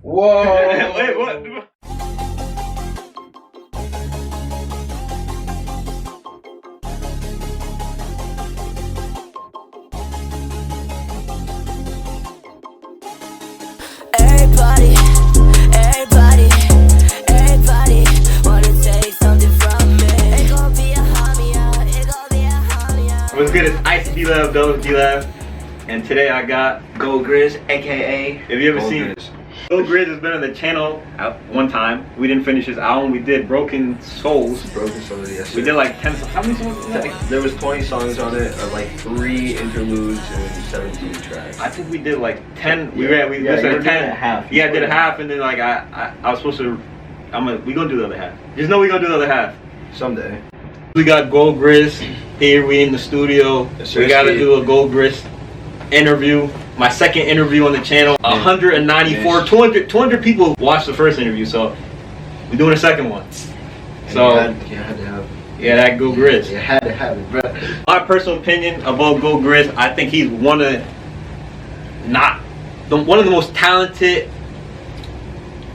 Whoa. Wait, what? Everybody wanna take something from me. It gon' be a homie, it gon' be a homie. What's good? It's Ice D-Lab, Double D-Lab, and today I got GRYZ, aka. Have you ever seen GRYZ has been on the channel at one time. We didn't finish his album. We did Broken Souls. Yes. We did like 10. How many songs? There was 20 songs on it, like 3 interludes and 17 tracks. I think we did like 10. We you listened were to 10. doing a half. Yeah, I did a half, and then like I was supposed to. We gonna do the other half. Just know we gonna do the other half Someday. We got GRYZ here. We in the studio. Yes, we gotta do a GRYZ interview. My second interview on the channel. 194, 200 people watched the first interview, so we're doing a second one. So you had to have. Yeah, that GRYZ. You had to have it, bro. My personal opinion about GRYZ, I think he's one of the most talented.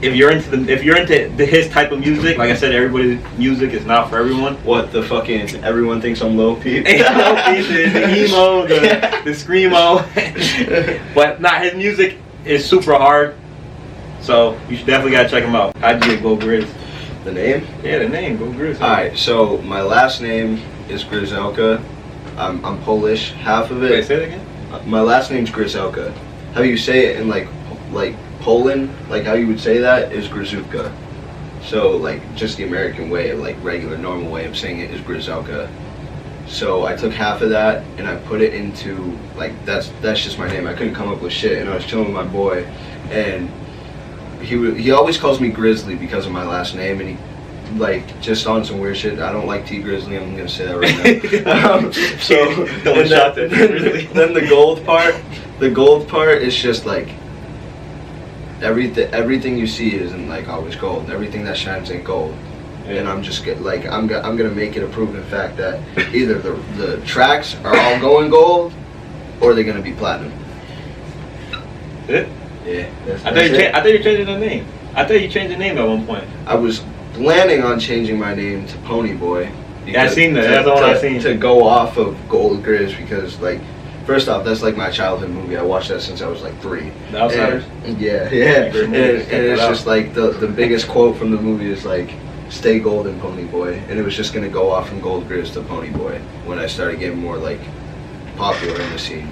If you're into his type of music, like I said, everybody's music is not for everyone. What the fucking everyone thinks I'm low peep. The emo, the screamo. But nah, his music is super hard. So you should definitely gotta check him out. How'd you get GRYZ? The name? Yeah, the name, GRYZ. Alright, so my last name is Gryzelka. I'm Polish, half of it. Wait, say it again? My last name's Gryzelka. How you say it in like Poland, like how you would say that is Gryzówka. So like just the American way, like regular normal way of saying it is Gryzelka. So I took half of that and I put it into like that's just my name. I couldn't come up with shit, and I was chilling with my boy, and he always calls me Grizzly because of my last name, and he like just on some weird shit. I don't like T Grizzly. I'm gonna say that right now. So then the gold part is just like everything you see isn't like always gold. Everything that shines ain't gold. Yeah. And I'm just I'm gonna make it a proven fact that either the tracks are all going gold or they're gonna be platinum. It? Yeah. I thought you changed the name. I thought you changed the name at one point. I was planning on changing my name to Ponyboy. Yeah, I seen that. That's all I seen. To go off of GRYZ because like. First off, that's like my childhood movie. I watched that since I was like 3. The Outsiders? Yeah. And it's just like the biggest quote from the movie is like, "Stay golden, Ponyboy," and it was just gonna go off from GRYZ to Ponyboy when I started getting more like popular in the scene.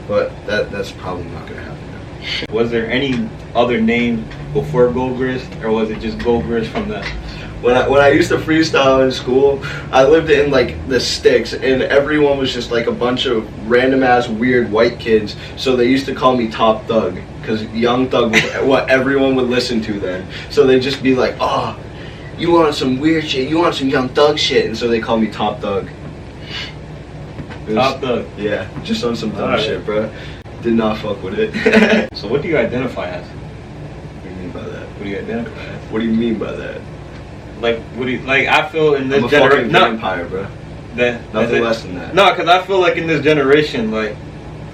But that's probably not gonna happen now. Was there any other name before GRYZ, or was it just GRYZ from the? When I used to freestyle in school, I lived in like the sticks, and everyone was just like a bunch of random ass weird white kids. So they used to call me Top Thug because Young Thug was what everyone would listen to then. So they'd just be like, "Oh, you want some weird shit? You want some Young Thug shit?" And so they call me Top Thug. Top Thug. Yeah, just on some dumb shit, bro. Did not fuck with it. So what do you identify as? What do you mean by that? What do you identify as? What do you mean by that? Like, what do you, like, I feel in this I'm a fucking vampire, bro. Nothing less than that. No, because I feel like in this generation, like,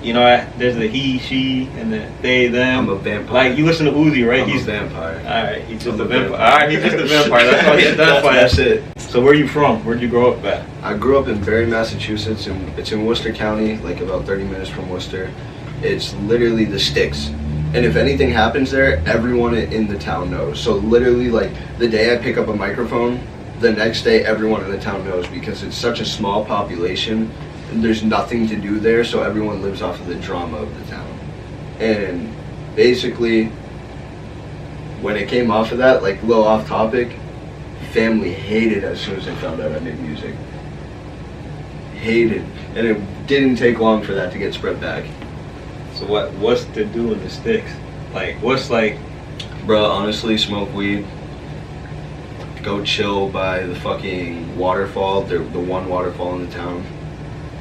you know, there's the he, she, and the they, them. I'm a vampire. Like, you listen to Uzi, right? He's a vampire. Alright, he's just a vampire. Alright, he's just a vampire. That's all he identifies. That's it. So where are you from? Where'd you grow up at? I grew up in Barre, Massachusetts, and it's in Worcester County, like about 30 minutes from Worcester. It's literally the sticks. And if anything happens there, everyone in the town knows. So literally, like, the day I pick up a microphone, the next day everyone in the town knows because it's such a small population and there's nothing to do there, so everyone lives off of the drama of the town. And basically, when it came off of that, like, a little off topic, family hated as soon as they found out I made music. Hated. And it didn't take long for that to get spread back. So what's to do in the sticks? Like, what's like... Bro, honestly, smoke weed. Go chill by the fucking waterfall, the one waterfall in the town.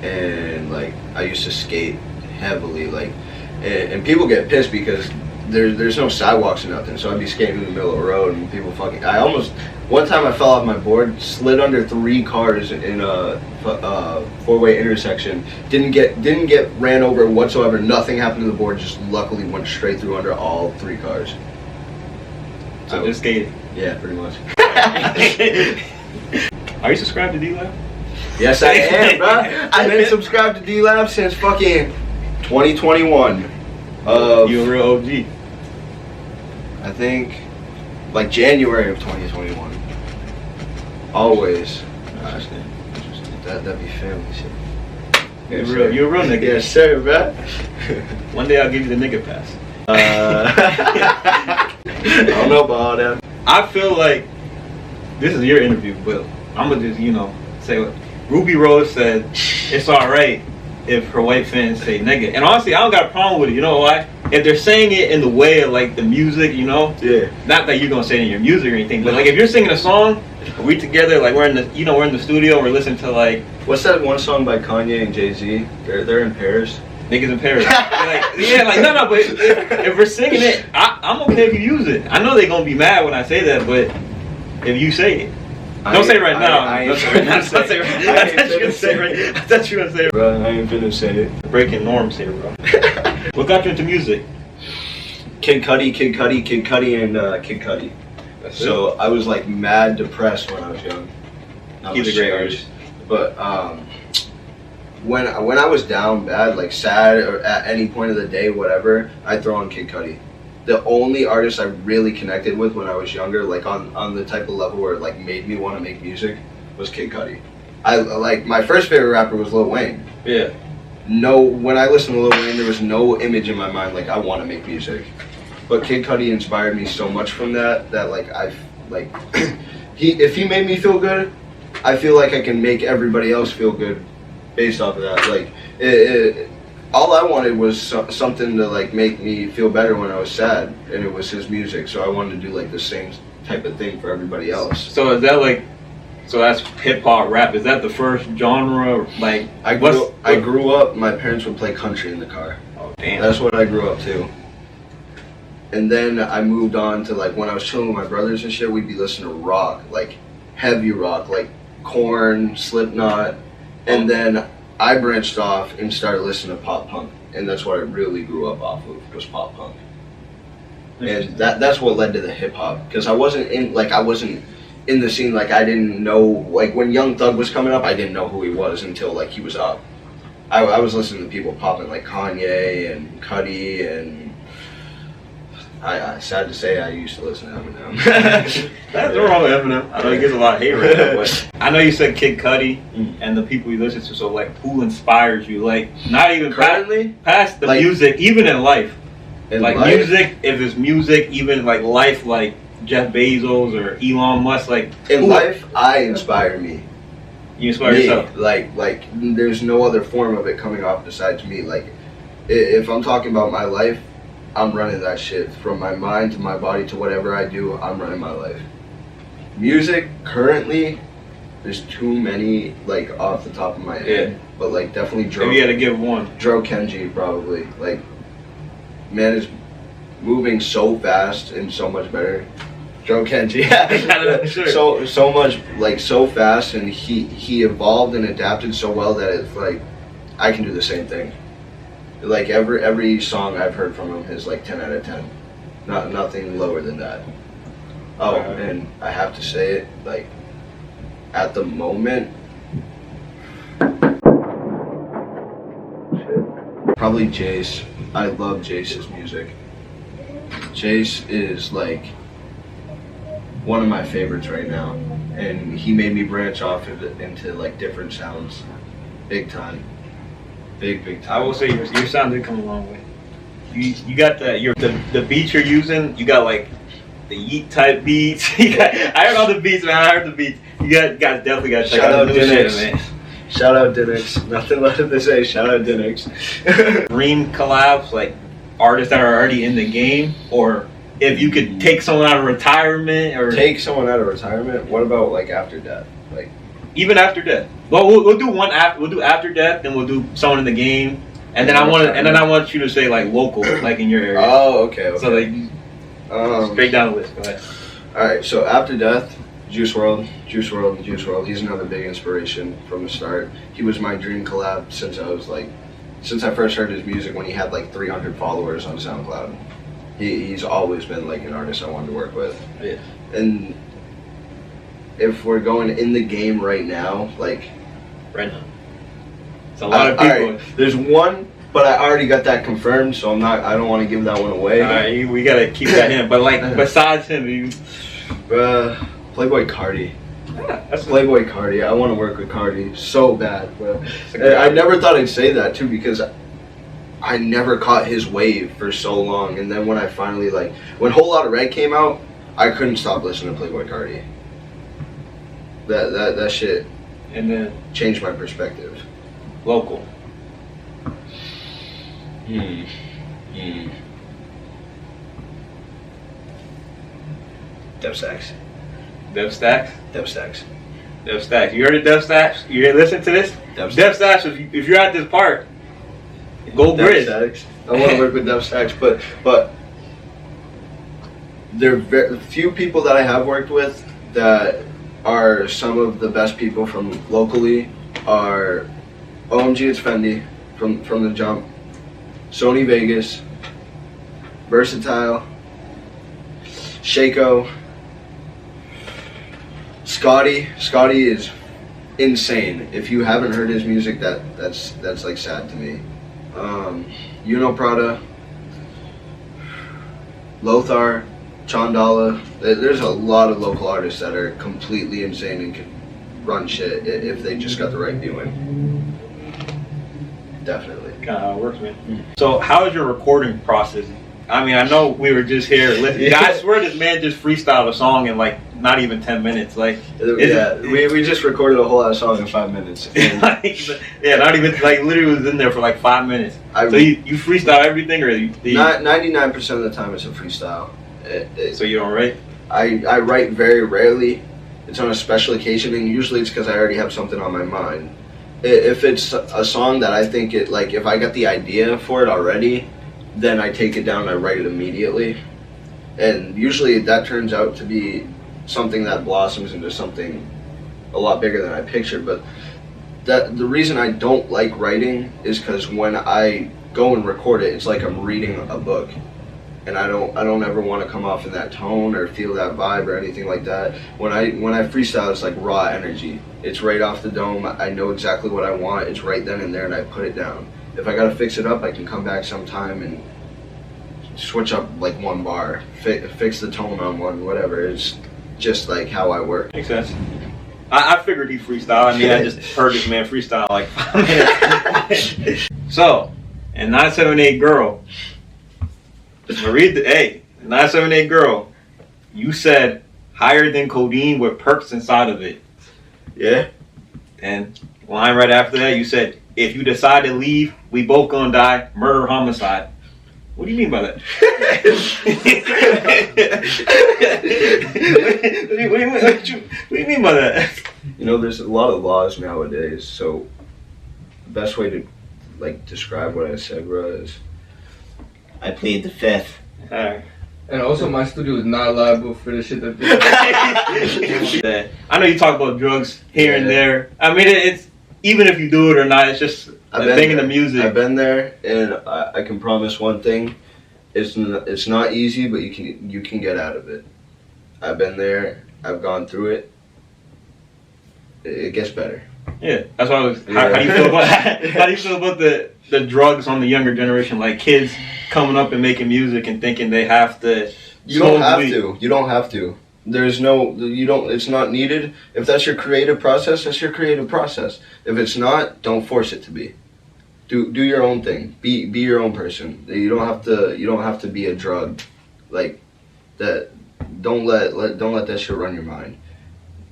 And, like, I used to skate heavily, like... And people get pissed because there's no sidewalks or nothing, so I'd be skating in the middle of the road and people fucking... One time I fell off my board, slid under 3 cars in a 4-way intersection. Didn't get ran over whatsoever. Nothing happened to the board. Just luckily went straight through under all 3 cars. So just skating. Yeah, pretty much. Are you subscribed to D-Lab? Yes, I am, bro. I've been subscribed to D-Lab since fucking 2021. You a real OG. I think like January of 2021. Always. That'd be family shit. You're a real nigga. Yes, sir, bro. One day I'll give you the nigga pass. I don't know about all that. I feel like this is your interview, but I'm gonna just, say what Ruby Rose said. It's alright if her white fans say nigga. And honestly, I don't got a problem with it. You know why? If they're saying it in the way of like the music, Yeah. Not that you're gonna say it in your music or anything, but like if you're singing a song, we together, like we're in the studio, we're listening to like, what's that one song by Kanye and Jay-Z? They're in Paris. Niggas in Paris. No, but if we're singing it, I'm okay if you use it. I know they're gonna be mad when I say that, but if you say it. Don't say it right now. I thought you were gonna say it. Bro, I ain't finna say it. Breaking norms here, bro. What got you into music? Kid Cudi, and Kid Cudi. So I was like mad depressed when I was young. He's a great artist. But when I was down bad, like sad, or at any point of the day, whatever, I'd throw on Kid Cudi. The only artist I really connected with when I was younger, like on the type of level where it like made me want to make music, was Kid Cudi. I like my first favorite rapper was Lil Wayne. Yeah. No, when I listened to Lil Wayne, there was no image in my mind like I want to make music. But Kid Cudi inspired me so much from that like if he made me feel good, I feel like I can make everybody else feel good based off of that. Like all I wanted was something to like make me feel better when I was sad, and it was his music. So I wanted to do like the same type of thing for everybody else. So is that like, so that's hip hop rap? Is that the first genre? Like I grew up. My parents would play country in the car. Oh damn. That's what I grew up to. And then I moved on to like when I was chilling with my brothers and shit, we'd be listening to rock, like heavy rock, like Korn, Slipknot, and then I branched off and started listening to pop punk, and that's what I really grew up off of, was pop punk. And that's what led to the hip hop, because I wasn't in the scene, like I didn't know, like when Young Thug was coming up, I didn't know who he was until like he was up. I was listening to people popping like Kanye and Cudi, and I sad to say I used to listen to Eminem. That's wrong with Eminem. I know he gets a lot of hate right now, but I know you said Kid Cudi and the people you listen to. So like, who inspires you? Like, not even currently past the like, music, even in life. In like life? Music, if it's music, even like life, like Jeff Bezos or Elon Musk. Like in life, I inspire me. You inspire yourself. Like there's no other form of it coming off besides me. Like if I'm talking about my life, I'm running that shit from my mind to my body to whatever I do. I'm running my life. Music currently, there's too many like off the top of my head. Yeah. But like definitely Maybe you had to give one. Dro Kenji probably. Like man is moving so fast and so much better. Dro Kenji, yeah. Sure. So much, like so fast, and he evolved and adapted so well that it's like I can do the same thing. Like every song I've heard from him is like 10 out of 10. Nothing lower than that. Oh, and I have to say it, like at the moment, probably Jace. I love Jace's music. Jace is like one of my favorites right now, and he made me branch off into like different sounds, big time. Big time. I will say your sound did come a long way. You got the beats you're using. You got like the yeet type beats. I heard all the beats, man. I heard the beats. You guys definitely got to check out the new shit, man. Shout out Dinix. Nothing left to say. Shout out Dinix. Dream collabs, like artists that are already in the game, or if you could take someone out of retirement, or take someone out of retirement. What about like after death? Like even after death. Well, we'll do one after. We'll do after death, then we'll do someone in the game, and then I want you to say like local, like in your area. Oh, okay. So like straight down the list. Go ahead. All right. So after death, Juice WRLD. He's another big inspiration from the start. He was my dream collab since I first heard his music when he had like 300 followers on SoundCloud. He's always been like an artist I wanted to work with. Yeah. And if we're going in the game right now, like Right now. It's a lot of people. alright, there's one, but I already got that confirmed, so I don't want to give that one away. Alright, we gotta keep that in. But like, besides him, you. Playboy Cardi. Yeah, that's Playboy Cardi. I want to work with Cardi so bad, bro. I never thought I'd say that too because I never caught his wave for so long, and then when I finally like when Whole Lotta Red came out, I couldn't stop listening to Playboy Cardi. That shit And then changed my perspective. local. Dev Stacks. Dev Stacks. Dev Stacks. Dev Stacks. You heard of Dev Stacks? You listen to this? Dev Dev Stacks. If you're at this part, go Dev GRYZ. Stacks. I want to work with Dev Stacks, but there are very few people that I have worked with that are some of the best people from locally are OMG It's Fendi from the jump, Sony Vegas, Versatile, Shako, Scotty. Scotty is insane. If you haven't heard his music, that's like sad to me. Prada, Lothar, Chandala. There's a lot of local artists that are completely insane and can run shit if they just got the right viewing. Definitely. Kind of how it works, man. So, how is your recording process? I mean, I know we were just here listening. Yeah. I swear this man just freestyled a song in like not even 10 minutes. Like, We just recorded a whole ass song in 5 minutes. yeah, not even like literally was in there for like 5 minutes. So you freestyle everything, or you 99% of the time it's a freestyle. So you don't write? I write very rarely. It's on a special occasion, and usually it's because I already have something on my mind. If it's a song that I think if I got the idea for it already, then I take it down and I write it immediately. And usually that turns out to be something that blossoms into something a lot bigger than I pictured. But the reason I don't like writing is because when I go and record it, it's like I'm reading a book. And I don't ever want to come off in that tone or feel that vibe or anything like that. When I freestyle, it's like raw energy. It's right off the dome. I know exactly what I want. It's right then and there, and I put it down. If I gotta fix it up, I can come back sometime and switch up like one bar, fix the tone on one, whatever. It's just like how I work. Makes sense. I figured he freestyle. I mean, I just heard this man freestyle like 5 minutes. So, and 978 Girl. Read the 978 Girl. You said higher than codeine with perks inside of it. Yeah. And line right after that, you said, if you decide to leave, we both gonna die. Murder, homicide. What do you mean by that? What do you mean by that? You know, there's a lot of laws nowadays, so the best way to describe what I said was I plead the fifth. Alright. And also, my studio is not liable for the shit that they I know you talk about drugs here and there. I mean, it's even if you do it or not, it's just a thing in the music. I've been there, and I can promise one thing: it's not easy, but you can get out of it. I've been there. I've gone through it. It gets better. Yeah, that's why I was. How do you feel about how do you feel about the drugs on the younger generation, like kids coming up and making music and thinking they have to? You don't have to. You don't have to. There's no. You don't. It's not needed. If that's your creative process, that's your creative process. If it's not, don't force it to be. Do your own thing. Be your own person. You don't have to. You don't have to be a drug, like that. Don't let that shit run your mind.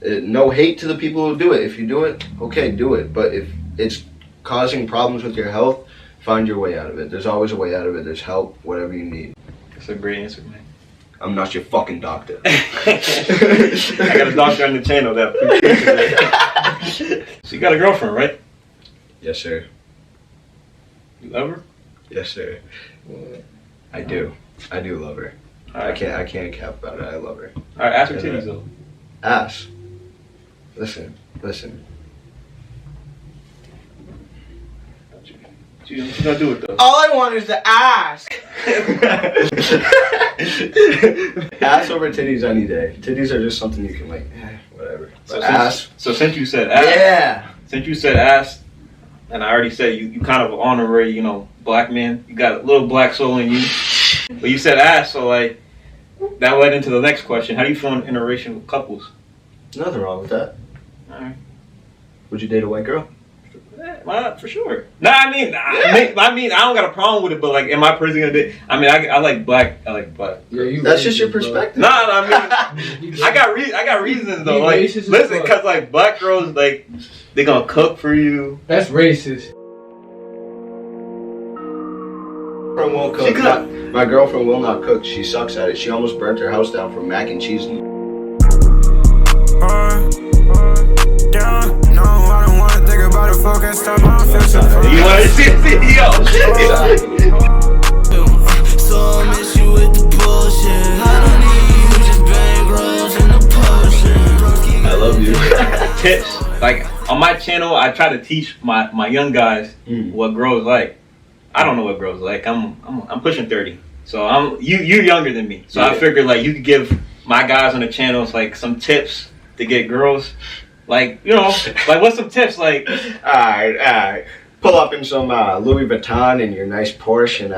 No hate to the people who do it. If you do it, okay, do it. But if it's causing problems with your health, find your way out of it. There's always a way out of it. There's help, whatever you need. That's a great answer, man. I'm not your fucking doctor. I got a doctor on the channel that. So you got a girlfriend, right? Yes, sir. You love her? Yes, sir. I do. I do love her. I can't cap about it. I love her. All right, ask her titties though. Ass. Listen. What you gonna do with those? All I want is to ask. Ass over titties any day. Titties are just something you can like, whatever. So ass. So since you said ass, Yeah. since you said ass, and I already said you kind of honorary, you know, black man. You got a little black soul in you. But you said ass, so like that led into the next question. How do you feel in interracial couples? Nothing wrong with that. Alright. Would you date a white girl? Well, for sure. Nah, I mean, I don't got a problem with it, but like, am I personally gonna date? I mean, I like black. I like black. Yeah, That's just your perspective. Nah, I mean, I got reasons though. Like, racist as listen, fuck. cause like black girls, like, they gonna cook for you. That's racist. Won't cook. My girlfriend will not cook. She sucks at it. She almost burnt her house down from mac and cheese. Down. No, I don't wanna think about it. Focus, stop. I feel so You want to see a video? So I miss you with the bullshit. I don't need you, just bang rolls in the potion. I love you. Tips. Like on my channel, I try to teach my young guys what girls like. I don't know what girls like. I'm pushing 30, so you're younger than me. So I figured like you could give my guys on the channels like some tips to get girls. Like, you know, like what's some tips? Like, Alright. Pull up in some Louis Vuitton in your nice Porsche and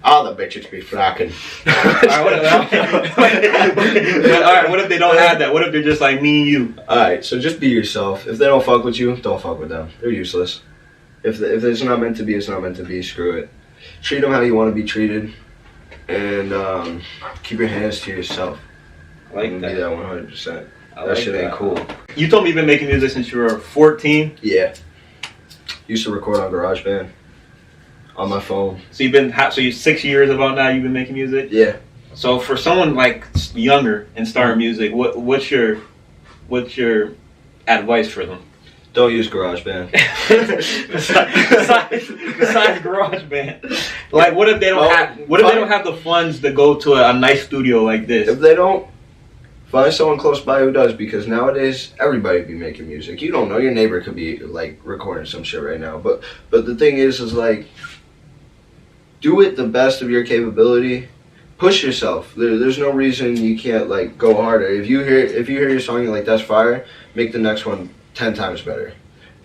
all the bitches be flocking. Alright, what if they don't have that? What if they're just like me and you? Alright, so just be yourself. If they don't fuck with you, don't fuck with them. They're useless. If it's not meant to be, it's not meant to be. Screw it. Treat them how you want to be treated. And keep your hands to yourself. I like Be that. that 100%. I That like shit ain't cool. You told me you've been making music since you were 14. Yeah. Used to record on GarageBand. On my phone. So you're 6 years about now you've been making music? Yeah. So for someone like younger and starting music, what's your advice for them? Don't use GarageBand. besides GarageBand, like what if they don't have the funds to go to a nice studio like this? If they don't, find someone close by who does, because nowadays everybody be making music. You don't know, your neighbor could be like recording some shit right now. But the thing is like, do it the best of your capability. Push yourself. There's no reason you can't like go harder. If you hear your song, you're like, that's fire. Make the next one 10 times better.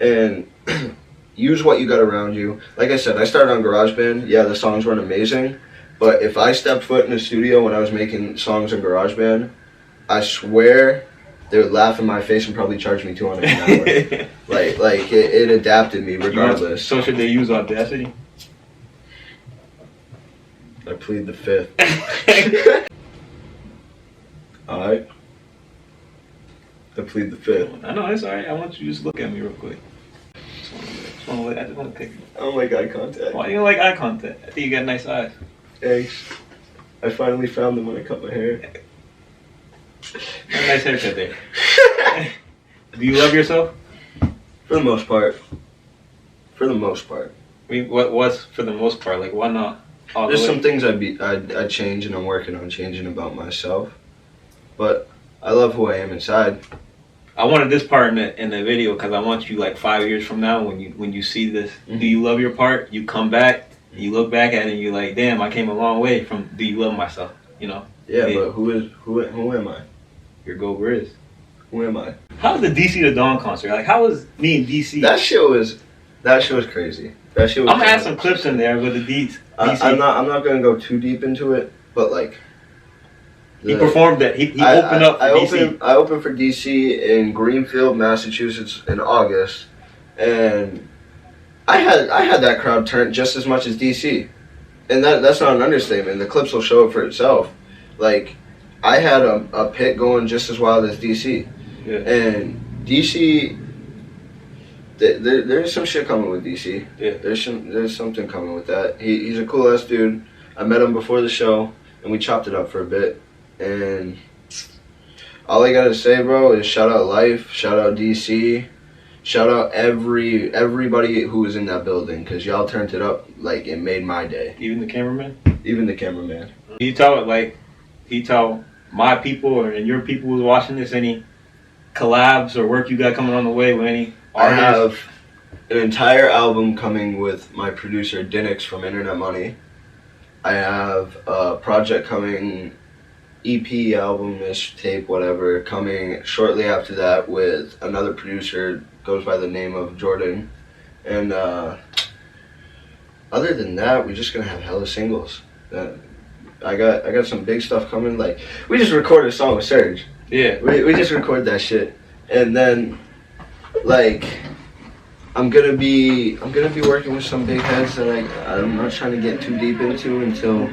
And use what you got around you. Like I said, I started on GarageBand. Yeah, the songs weren't amazing, but if I stepped foot in the studio when I was making songs on GarageBand, I swear they would laugh in my face and probably charge me $200 an hour. like it adapted me regardless. So should they use Audacity? I plead the fifth. Alright. I plead the fifth. I know, it's alright. I want you to just look at me real quick. I just want to pick. I don't like eye contact. Why you don't like eye contact? I think you got nice eyes. Thanks. I finally found them when I cut my hair. Got a nice haircut there. Do you love yourself? For the most part. For the most part. I mean, what's for the most part? Like, why not? All There's the way? some things I'd change and I'm working on changing about myself. But I love who I am inside. I wanted this part in the video because I want you like 5 years from now when you see this. Mm-hmm. Do you love your part? You come back, you look back at it, and you're like, damn, I came a long way from. Do you love myself? You know? Yeah, but who am I? Your Go GRYZ. Who am I? How was the DC to Dawn concert? Like, how was me and DC? That shit was crazy. That shit was. I'm gonna add some clips in there with the DC. I'm not gonna go too deep into it, but like. He performed that. He opened up for DC. I opened for DC in Greenfield, Massachusetts in August, and I had that crowd turned just as much as DC, and that's not an understatement. The clips will show it for itself. Like, I had a pit going just as wild as DC, Yeah. and DC. There's some shit coming with DC. Yeah. There's something coming with that. He's a cool ass dude. I met him before the show, and we chopped it up for a bit. And all I gotta say, bro, is shout out Life, shout out DC, shout out everybody who was in that building, because y'all turned it up like it made my day. Even the cameraman. Even the cameraman. He tell my people and your people who's watching this any collabs or work you got coming on the way with any artists? an entire album coming with my producer Dinix from Internet Money. I have a project coming, EP, album-ish, tape, whatever, coming shortly after that with another producer, goes by the name of Jordan. And other than that, we're just gonna have hella singles. I got some big stuff coming. Like, we just recorded a song with Serge. Yeah. We just recorded that shit. And then, like, I'm gonna be working with some big heads that I'm not trying to get too deep into until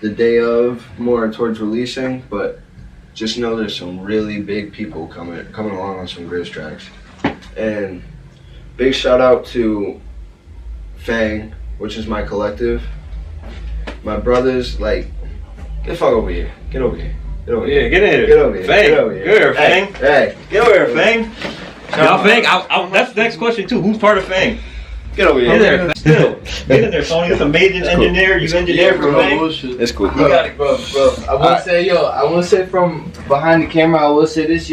the day of, more towards releasing. But just know there's some really big people coming along on some GRYZ tracks. And big shout out to FVNG, which is my collective. My brothers, like, get the fuck over here. Get over here. Get over here. Yeah, get in here. Get over here. FVNG. Get over here. Get over here, Hey, FVNG. hey. Get over here, FVNG. Y'all FVNG. That's the next question too. Who's part of FVNG? Get over Get here. in there. Still. Get in there, Sony. It's a major engineer. You engineer for FVNG. It's cool. You got it, bro. I want to say from behind the camera, I will say this,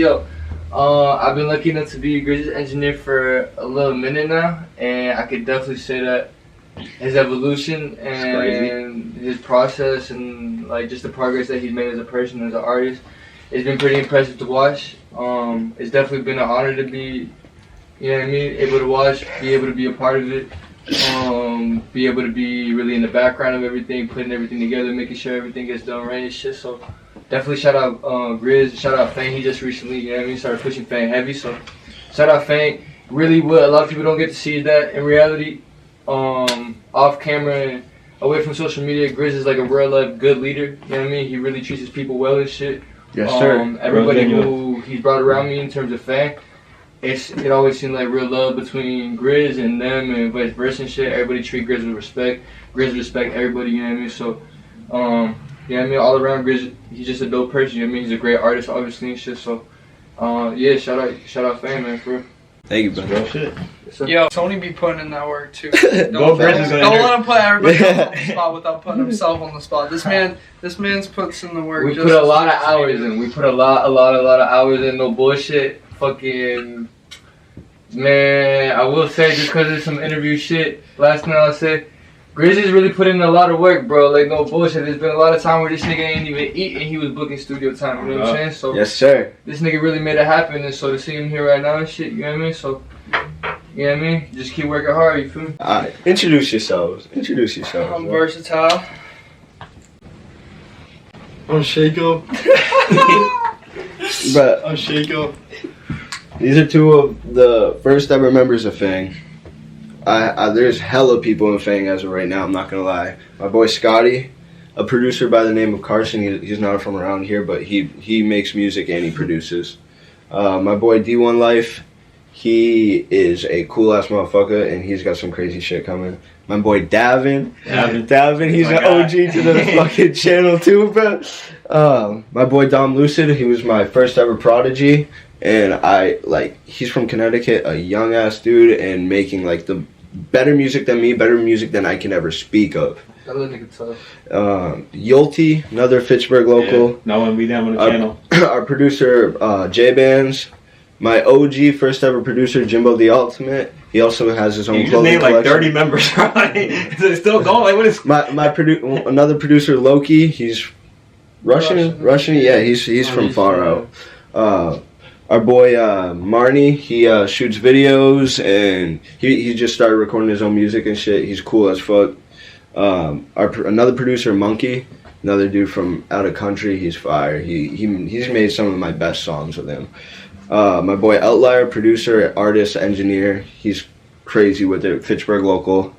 I've been lucky enough to be a GRYZ engineer for a little minute now, and I could definitely say that his evolution and his process and like just the progress that he's made as a person, as an artist, it's been pretty impressive to watch. It's definitely been an honor to be, you know what I mean, able to watch, be able to be a part of it, be able to be really in the background of everything, putting everything together, making sure everything gets done right and shit. So definitely shout out GRYZ, shout out FVNG. He just recently, you know what I mean, started pushing FVNG heavy. So shout out FVNG. Really, what a lot of people don't get to see is that in reality, off camera and away from social media, GRYZ is like a real life good leader. You know what I mean? He really treats his people well and shit. Yes, sir. Everybody who he's brought around me in terms of FVNG, it always seemed like real love between GRYZ and them and vice versa and shit. Everybody treat GRYZ with respect. GRYZ respect everybody, you know what I mean? So, you know what I mean? All around GRYZ, he's just a dope person, you know what I mean? He's a great artist, obviously, and shit. So, yeah, shout out FVNG, man, for real. Thank you, bro. Real shit. Yo, Tony be putting in that work too. GRYZ Don't is gonna let him put everybody else on the spot without putting himself on the spot. This man's puts in the work. We just put a lot of hours in. We put a lot of hours in. No bullshit. Fucking man, I will say just because of some interview shit. Last night I'll say, GRYZ really put in a lot of work, bro. Like no bullshit. There's been a lot of time where this nigga ain't even eat and he was booking studio time. You know what I'm saying? So Yes, sir. this nigga really made it happen, and so to see him here right now and shit, you know what I mean? So, you know what I mean? Just keep working hard. You feel me? Alright, introduce yourselves. I'm bro. versatile. I'm Shaco. But I'm Shaco. these are two of the first ever members of FVNG. There's hella people in FVNG as of right now, I'm not gonna lie. My boy Scotty, a producer by the name of Carson, he's not from around here, but he makes music and he produces. My boy D1 Life, he is a cool ass motherfucker and he's got some crazy shit coming. My boy Davin, he's an OG to the fucking channel too, bro. My boy Dom Lucid, he was my first ever prodigy. And he's from Connecticut, a young ass dude, and making like the better music than me, better music than I can ever speak of. That little nigga tough. Yolty, another Fitchburg local. Yeah. No one be down on the channel. Our producer, J-Bands. My OG first ever producer, Jimbo the Ultimate. He also has his own You just clothing named like collection. 30 members, right? Is it still going? Like, what is... Another producer, Loki. He's Russian. Yeah, he's from far out. Our boy Marnie, he shoots videos and he just started recording his own music and shit. He's cool as fuck. Another producer, Monkey, another dude from out of country. He's fire. He's made some of my best songs with him. My boy Outlier, producer, artist, engineer. He's crazy with it. Fitchburg local.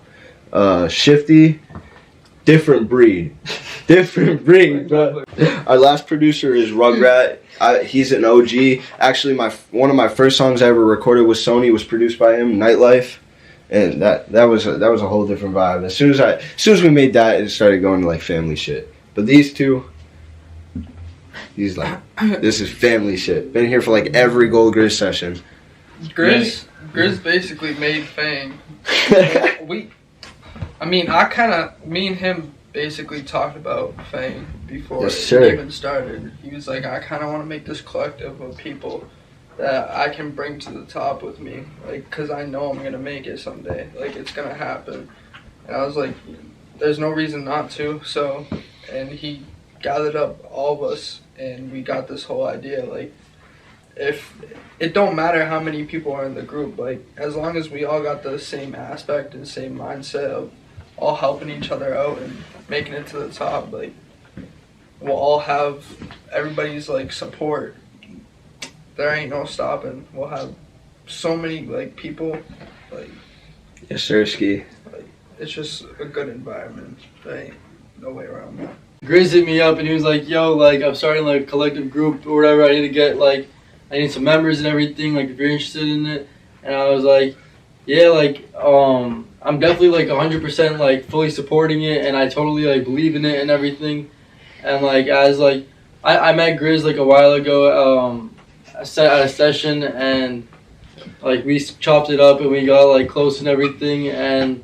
Shifty, different breed. But our last producer is Rugrat. He's an OG. Actually, one of my first songs I ever recorded with Sony was produced by him, Nightlife, and that was a whole different vibe. As soon as we made that, it started going to like family shit. But these two, this is family shit. Been here for like every Gold GRYZ session. GRYZ basically made FVNG. Me and him basically talked about FVNG before Yes, it sir. even started. He was like, I kind of want to make this collective of people that I can bring to the top with me, like, cause I know I'm gonna make it someday. Like, it's gonna happen. And I was like, there's no reason not to. So, and he gathered up all of us, and we got this whole idea. Like, if it don't matter how many people are in the group, like, as long as we all got the same aspect and same mindset of all helping each other out and making it to the top, like, we'll all have everybody's like support. There ain't no stopping. We'll have so many like people, like, Yes, sir, Ski. like, it's just a good environment. There ain't no way around that. GRYZ hit me up and he was like, yo, like, I'm starting like a collective group or whatever. I need to get like, I need some members and everything, like if you're interested in it. And I was like, yeah, like, I'm definitely like 100% like fully supporting it, and I totally like believe in it and everything. And like, as like, I met GRYZ like a while ago, at a session, and like we chopped it up and we got like close and everything, and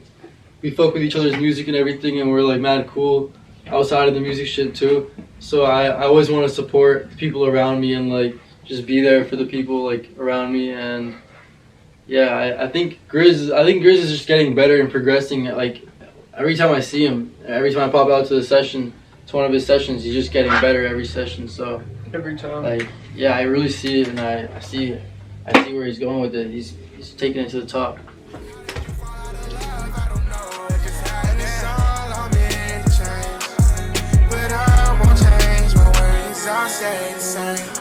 we fuck with each other's music and everything, and we're like mad cool outside of the music shit too. So I always want to support the people around me and like just be there for the people like around me. And yeah, I think GRYZ is just getting better and progressing. Like every time I see him, every time I pop out to the session, it's one of his sessions, he's just getting better every session. So Every time. like, yeah, I really see it, and I see where he's going with it. He's taking it to the top.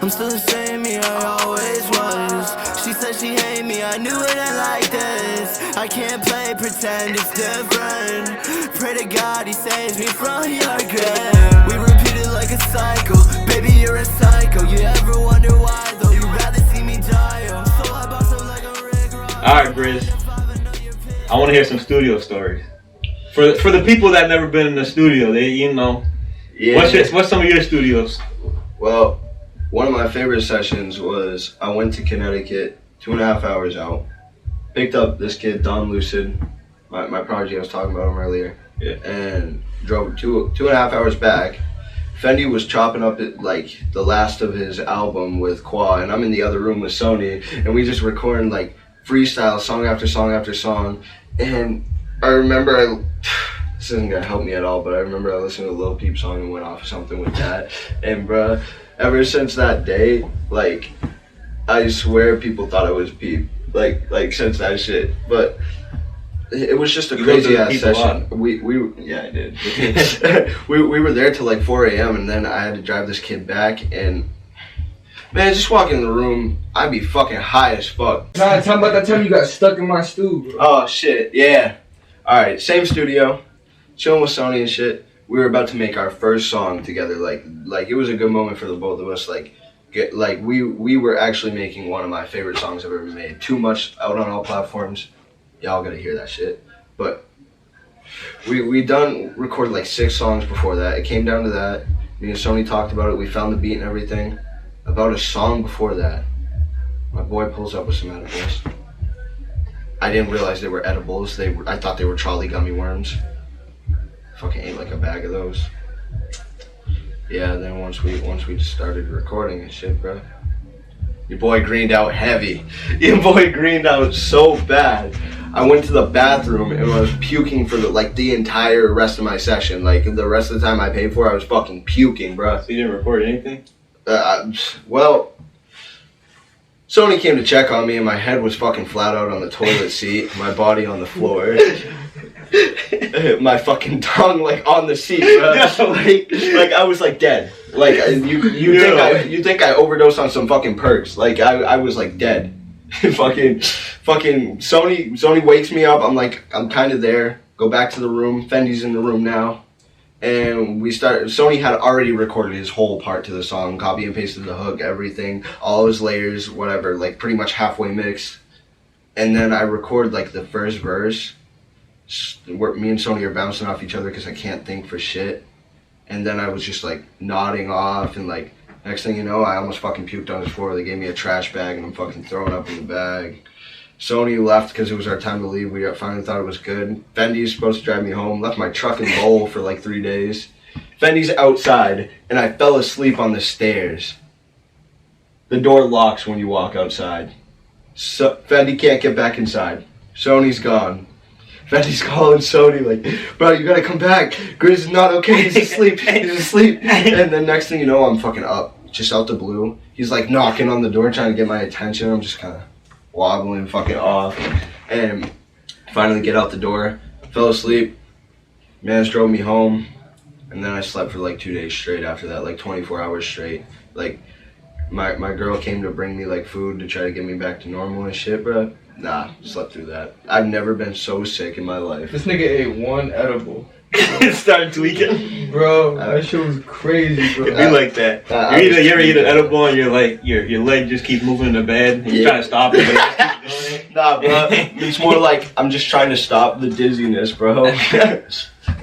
I'm still the same me I always was. She said she hate me, I knew it ain't like this. I can't play pretend, it's different. Pray to God he saves me from your grave. We repeat it like a cycle. Baby, you're a psycho. You ever wonder why though? You'd rather see me die. I'm so I bounce up like a Rick Ross. Alright, GRYZ. I want to hear some studio stories. For the people that never been in the studio, they, you know, what's some of your studios? Well, one of my favorite sessions was I went to Connecticut, 2.5 hours out, picked up this kid, Don Lucid, my prodigy, I was talking about him earlier, and drove 2.5 hours back. Fendi was chopping up like the last of his album with Qua, and I'm in the other room with Sony, and we just recording like freestyle, song after song after song. And I remember, this isn't gonna help me at all, but I remember I listened to a Lil Peep song and went off something with that. And bruh, ever since that day, like, I swear people thought I was Peep. Like since that shit. But it was just a crazy ass session. Yeah, I did. we were there till like 4 a.m. and then I had to drive this kid back, and man, just walking in the room, I'd be fucking high as fuck. Nah, tell me about that time you got stuck in my stew, bro. Oh shit, yeah. Alright, same studio, chilling with Sony and shit. We were about to make our first song together. Like it was a good moment for the both of us. We were actually making one of my favorite songs I've ever made. Too Much, out on all platforms. Y'all gotta hear that shit. But we recorded like 6 songs before that. It came down to that. Me and Sony talked about it. We found the beat and everything. About a song before that, my boy pulls up with some edibles. I didn't realize they were edibles. I thought they were trolley gummy worms. Fucking ate like a bag of those. Yeah, then once we started recording and shit, bro, your boy greened out heavy. Your boy greened out so bad. I went to the bathroom and I was puking for the entire rest of my session. Like the rest of the time I paid for, I was fucking puking, bro. So you didn't record anything? Well, Sony came to check on me and my head was fucking flat out on the toilet seat, my body on the floor. My fucking tongue like on the seat, bro. like I was like dead. Like you think I overdosed on some fucking perks? Like I was like dead. fucking Sony wakes me up. I'm kind of there. Go back to the room. Fendi's in the room now, and we started. Sony had already recorded his whole part to the song, copy and pasted the hook, everything, all his layers, whatever. Like pretty much halfway mixed, and then I record like the first verse. Me and Sony are bouncing off each other because I can't think for shit. And then I was just like nodding off, and like next thing you know, I almost fucking puked on his floor. They gave me a trash bag and I'm fucking throwing up in the bag. Sony left because it was our time to leave. We finally thought it was good. Fendi's supposed to drive me home. Left my truck in Bowl for like 3 days. Fendi's outside and I fell asleep on the stairs. The door locks when you walk outside. So Fendi can't get back inside. Sony's gone. Fendi's calling Sony like, bro, you gotta come back. GRYZ is not okay. He's asleep. He's asleep. And then next thing you know, I'm fucking up, just out the blue. He's like knocking on the door trying to get my attention. I'm just kind of wobbling fucking off. And finally get out the door. Fell asleep. Mans drove me home. And then I slept for like 2 days straight after that, like 24 hours straight. Like, my girl came to bring me like food to try to get me back to normal and shit, bro. Nah, slept through that. I've never been so sick in my life. This nigga ate one edible. Started tweaking. Bro, that shit was crazy, bro. It be like that. You ever eat an edible and you're like, your leg just keeps moving in the bed and you're trying to stop it, but it just keeps doing it? Nah, bro. It's more like I'm just trying to stop the dizziness, bro.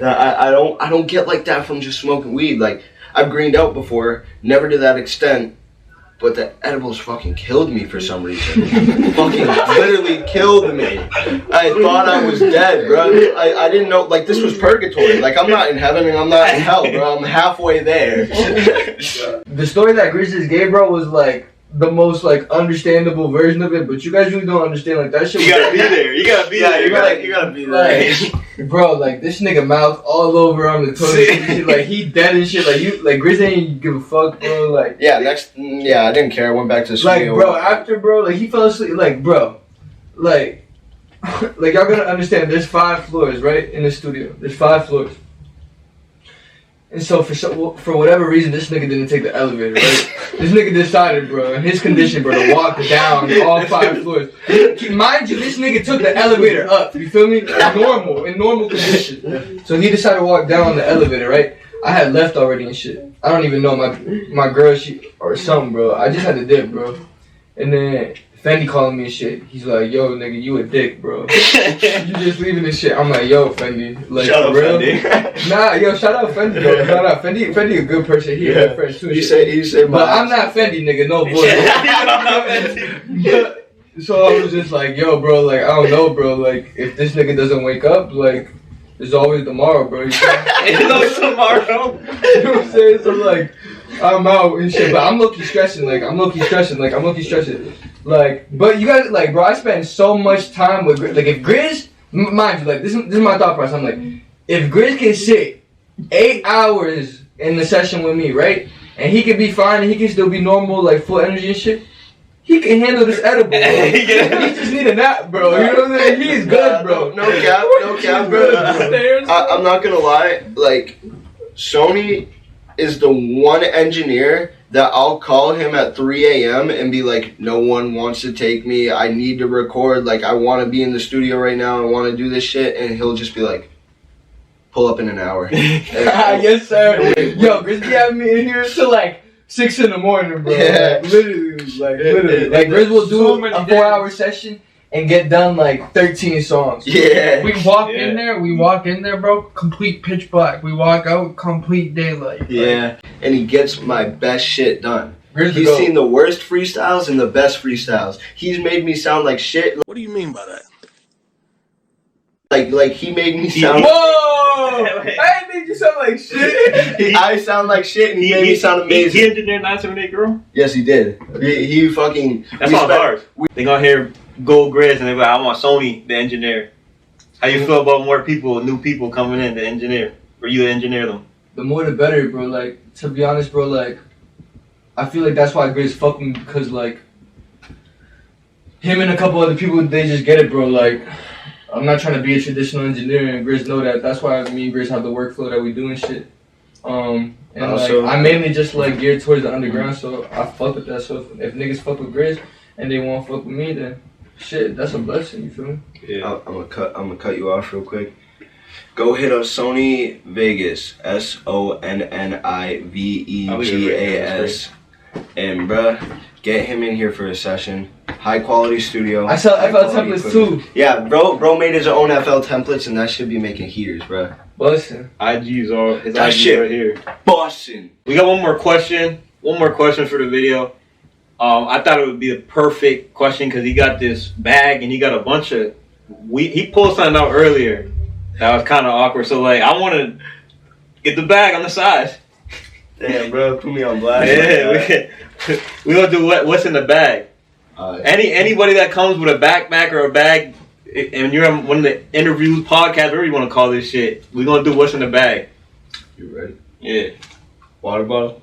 I don't get like that from just smoking weed. Like, I've greened out before, never to that extent. But the edibles fucking killed me for some reason. Fucking literally killed me. I thought I was dead, bro. I didn't know, like, this was purgatory. Like, I'm not in heaven and I'm not in hell, bro. I'm halfway there. The story that GRYZ just gave, bro, was like the most like understandable version of it, but you guys really don't understand like that shit. You gotta be there. You gotta be there. You gotta be there. Like, bro, like this nigga mouth all over on the toilet and shit. Like he dead and shit. Like you, like GRYZ ain't give a fuck, bro. Like yeah, I didn't care. I went back to the like, studio. bro, after bro, like he fell asleep. Like, bro, like y'all gotta understand. There's 5 floors, right, in the studio. There's 5 floors. And so for whatever reason, this nigga didn't take the elevator, right? This nigga decided, bro, in his condition, bro, to walk down all 5 floors. Mind you, this nigga took the elevator up, you feel me? In normal condition. So he decided to walk down the elevator, right? I had left already and shit. I don't even know my girl, or something, bro. I just had to dip, bro. And then Fendi calling me and shit. He's like, yo, nigga, you a dick, bro. You just leaving this shit. I'm like, yo, Fendi. Like, shout out real? Fendi. Nah, yo, shout out Fendi, bro. Shout out Fendi. Fendi a good person. He a good friend too. You say, but I'm not Fendi, nigga. No boy. So I was just like, yo, bro, like, I don't know, bro. Like, if this nigga doesn't wake up, like, there's always tomorrow, bro. It's always tomorrow. You know what I'm saying? So, like, I'm out and shit. But I'm low-key stressing. Like, I'm low-key stressing. Like, but you guys, like, bro, I spend so much time with GRYZ. Like, if GRYZ, mind you, like, this is my thought process. I'm like, if GRYZ can sit 8 hours in the session with me, right? And he can be fine and he can still be normal, like, full energy and shit. He can handle this edible, bro. He just need a nap, bro. You know what I'm saying? He's good, bro. No cap, bro. I'm not gonna lie. Like, Sony is the one engineer that I'll call him at 3 a.m. and be like, no one wants to take me. I need to record. Like, I want to be in the studio right now. I want to do this shit. And he'll just be like, pull up in an hour. Yes, sir. Yo, GRYZ be having me in here till like 6 in the morning, bro. Yeah. Like, literally. Like, GRYZ will do a 4-hour session and get done like 13 songs. Yeah. We walk in there, bro, complete pitch black. We walk out, complete daylight. Yeah. And he gets my best shit done. GRYZ He's go. seen the worst freestyles and the best freestyles. He's made me sound like shit. What do you mean by that? Like he made me sound. Whoa! I ain't made you sound like shit. I sound like shit, and he made me sound amazing. He engineered 978 Girl? Yes, he did. He fucking. That's all ours. They gonna hear Gold GRYZ and they be like, I want Sony, the engineer. How you feel about more people, new people coming in to engineer? Or you to engineer them? The more the better, bro. Like, to be honest, bro, like, I feel like that's why GRYZ fuck me, because, like, him and a couple other people, they just get it, bro. Like, I'm not trying to be a traditional engineer, and GRYZ know that. That's why me and GRYZ have the workflow that we do and shit. And Also, like, I mainly just like geared towards the underground, so I fuck with that. So if niggas fuck with GRYZ and they won't fuck with me, then shit, that's a blessing. You feel me? Yeah. I'm gonna cut you off real quick. Go hit up Sony Vegas, SONNIVEGAS, and bruh, get him in here for a session. High quality studio. I sell high FL quality templates equipment. too. Yeah, bro made his own FL templates, and that should be making heaters, bruh. Bussin'. IG's all his That IG's shit. right here. Boston. We got one more question for the video. I thought it would be the perfect question because he got this bag and he got a bunch of. He pulled something out earlier that was kind of awkward. So like, I want to get the bag on the side. Damn, bro, put me on blast. Yeah, We gonna do what's in the bag. Anybody that comes with a backpack or a bag, and you're on one of the interviews, podcasts, whatever you want to call this shit, we gonna do what's in the bag. You ready? Yeah. Water bottle?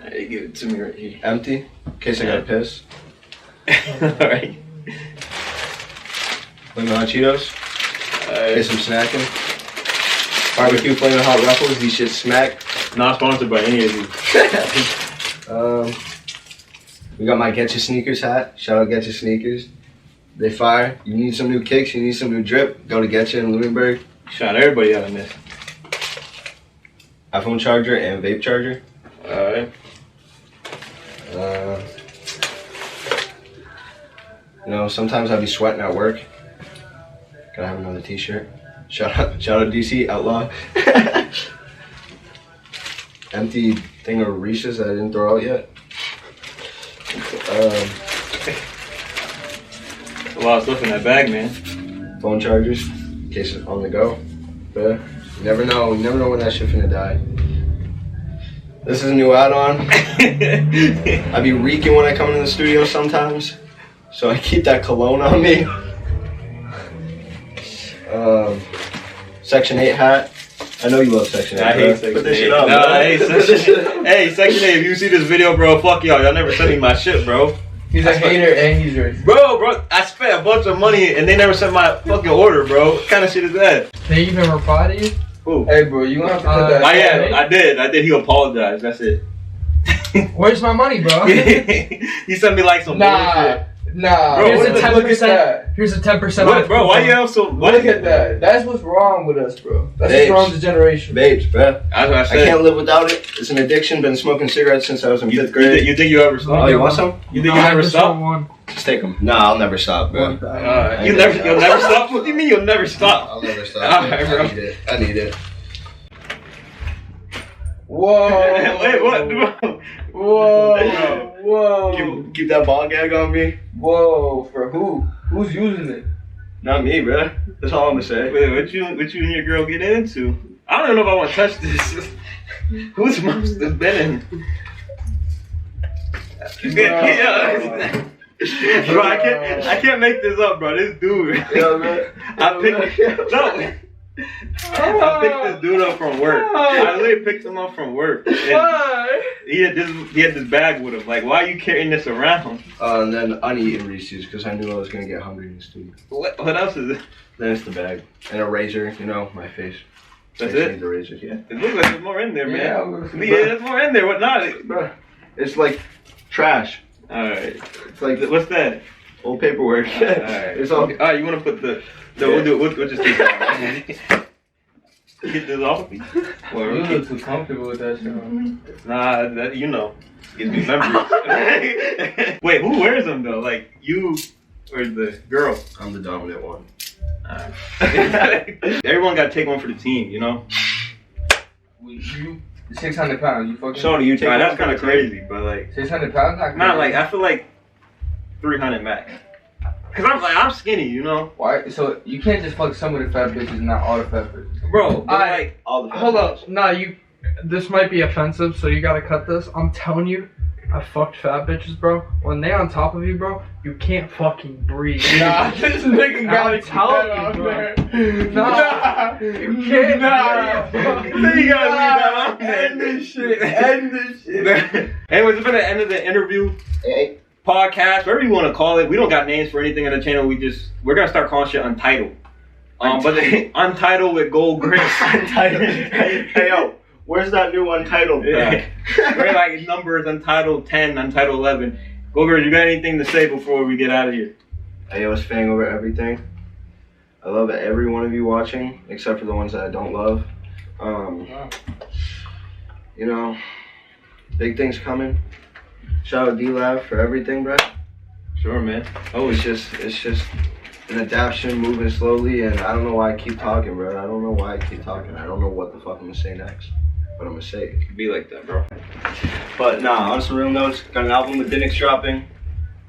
Hey, give it to me right here. Empty? In case I gotta piss. Alright. Flamin' Hot Cheetos? Get some snacking. Barbecue Flamin' Hot Ruffles, these shit smack. Not sponsored by any of these. We got my Get Your Sneakers hat. Shout out Get Your Sneakers. They fire. You need some new kicks, you need some new drip, go to Get You in Lunenburg. Shout everybody out in this. iPhone charger and vape charger. Alright. You know, sometimes I be sweating at work. Gotta have another t-shirt. Shout out DC Outlaw. Empty thing of Reese's that I didn't throw out yet. A lot of stuff in that bag, man. Phone chargers, in case it's on the go. But you never know. You never know when that shit finna die. This is a new add-on. I be reeking when I come into the studio sometimes, so I keep that cologne on me. Section 8 hat. I know you love Section 8. I hate Section 8. Put this shit up, No, bro. I hate Section 8. Hey, Section 8, if you see this video, bro, fuck y'all. Y'all never sent me my shit, bro. He's a hater and he's racist. Bro, I spent a bunch of money and they never sent my fucking order, bro. What kind of shit is that? They even reply to you? Who? Hey, bro, you gonna have to put that. I did. He apologized. That's it. Where's my money, bro? He sent me like some bullshit. Nah, Bro, here's what a the- 10%. Here's a 10% What, off. bro, why you have so... Look at that. That's what's wrong with us, bro. That's Babes. what's wrong with the generation. Babes, bro. That's what I I said. can't live without it. It's an addiction. Been smoking cigarettes since I was in 5th grade. You think you ever stop? Oh, you want some? You think you never stop? Just take them. Nah, I'll never stop, bro. You'll never stop? What do you mean you'll never stop? I'll never stop. Alright, bro. I need it. Whoa. Wait, what? Whoa. Bro. Whoa. Keep that ball gag on me. Whoa. For who? Who's using it? Not me, bro. That's all I'm gonna say. Wait, what you and your girl get into? I don't even know if I want to touch this. Whose mouth has been in? Bro, I can't make this up, bro. This dude. Yo, man. I picked this dude up from work. I literally picked him up from work. And he had this bag with him. Like, why are you carrying this around? And then uneaten Reese's because I knew I was gonna get hungry in the studio. What else is it? Then it's the bag and a razor. You know, my face. That's Face it? needs a razor. Yeah. It looks like there's more in there, man. Yeah, There's more in there. What not? Bro, it's like trash. Alright. It's like What's that? old paperwork. Alright. It's all. Alright, you want to put the... No, we'll do it. We'll just take that. Get this off me. You look too comfortable with that shit. Nah, that, you know. Gives me memories. Wait, who wears them though? Like, you or the girl? I'm the dominant one. Everyone got to take one for the team, you know? You 600 pounds. You fucking. So do you take? Alright, that's one kind for of the team? crazy, but like... 600 pounds. Not like, I feel like 300 max. Cause I'm skinny, you know? Why? So you can't just fuck some of the fat bitches, not all the fat bitches. Bro, but like... All the Hold up. Nah, you. This might be offensive, so you gotta cut this. I'm telling you, I fucked fat bitches, bro. When they on top of you, bro, you can't fucking breathe. Nah, this nigga gotta I'm telling keep you, that bro. on there. Nah, you can't. Nah. Then you gotta leave that on there. End this shit. End this shit. Anyways, it's been the end of the interview. Hey. Podcast, whatever you want to call it. We don't got names for anything on the channel. We're gonna start calling shit Untitled. But Untitled with gold grip. Hey yo, where's that new Untitled back? We're like numbers Untitled 10, Untitled 11. Go girl, you got anything to say before we get out of here? Hey yo, it's Fang over everything. I love every one of you watching, except for the ones that I don't love. You know, big things coming. Shout out D-Lab for everything, bro. Sure, man. Oh, it's just an adaptation, moving slowly, and I don't know why I keep talking, bro. I don't know why I keep talking. I don't know what the fuck I'm gonna say next, but I'm gonna say it. Be like that, bro. But nah, on some real notes, got an album with Dinix dropping,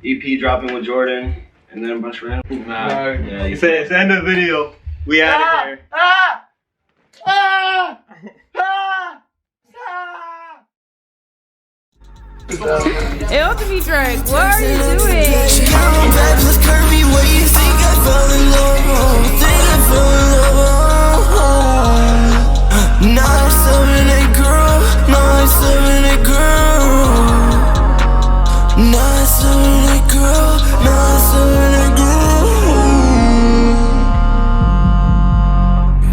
EP dropping with Jordan, and then a bunch of random. Nah. Yeah, It's the end of the video. We out of here. It ought to be Drake. What are you doing? She got my back, plus curvy. What do you think I fell in love? Think I fell in love. Not a 7-8 girl. Not a 7-8 girl. Not a 7-8 girl. Not a 7-8 girl.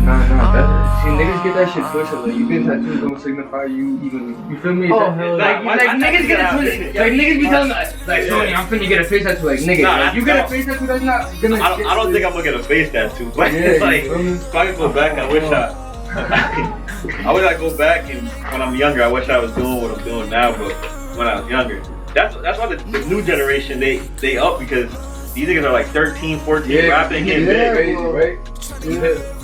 Nah, see, niggas get that shit twisted. Like, you get tattoos don't signify you even. You feel me? Oh, like niggas get a twisted. Like, niggas be telling us, like, Tony, I'm finna get a face tattoo. Like, nigga, like, you get a face tattoo, that's not gonna. I don't think I'm gonna get a face tattoo. But like, if I could go back, I wish I would go back and when I'm younger, I wish I was doing what I'm doing now. But when I was younger, that's why the new generation they up because these niggas are like 13, 14 rapping and crazy, right? Yeah.